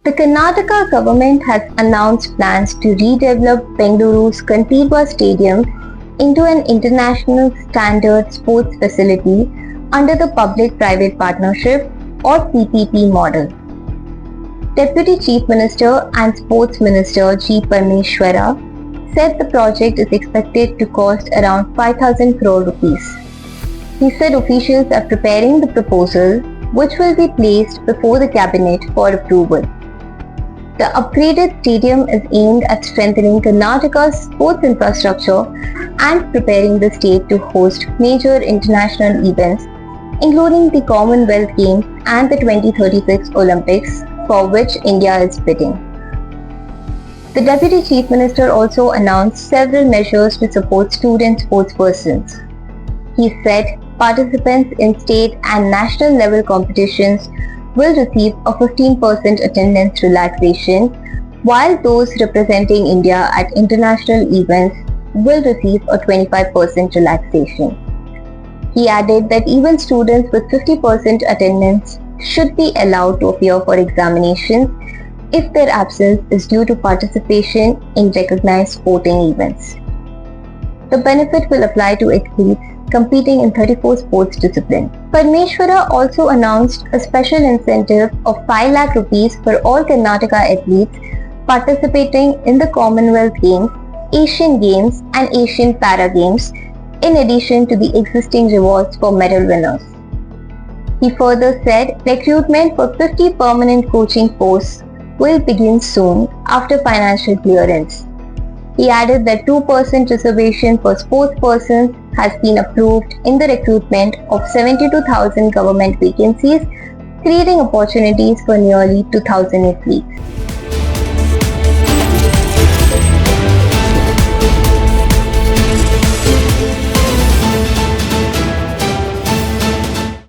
The Karnataka government has announced plans to redevelop Bengaluru's Kantirwa Stadium into an international standard sports facility under the Public-Private Partnership or PPP model. Deputy Chief Minister and Sports Minister G. Parmeshwara said the project is expected to cost around 5,000 crore rupees. He said officials are preparing the proposal, which will be placed before the cabinet for approval. The upgraded stadium is aimed at strengthening Karnataka's sports infrastructure and preparing the state to host major international events, including the Commonwealth Games and the 2036 Olympics, for which India is bidding. The Deputy Chief Minister also announced several measures to support student sportspersons. He said participants in state and national level competitions will receive a 15% attendance relaxation, while those representing India at international events will receive a 25% relaxation. He added that even students with 50% attendance should be allowed to appear for examinations if their absence is due to participation in recognized sporting events. The benefit will apply to athletes competing in 34 sports disciplines. Parmeshwara also announced a special incentive of 5 lakh rupees for all Karnataka athletes participating in the Commonwealth Games, Asian Games and Asian Para Games, in addition to the existing rewards for medal winners. He further said recruitment for 50 permanent coaching posts will begin soon after financial clearance. He added that 2% reservation for sports persons has been approved in the recruitment of 72,000 government vacancies, creating opportunities for nearly 2,000 athletes.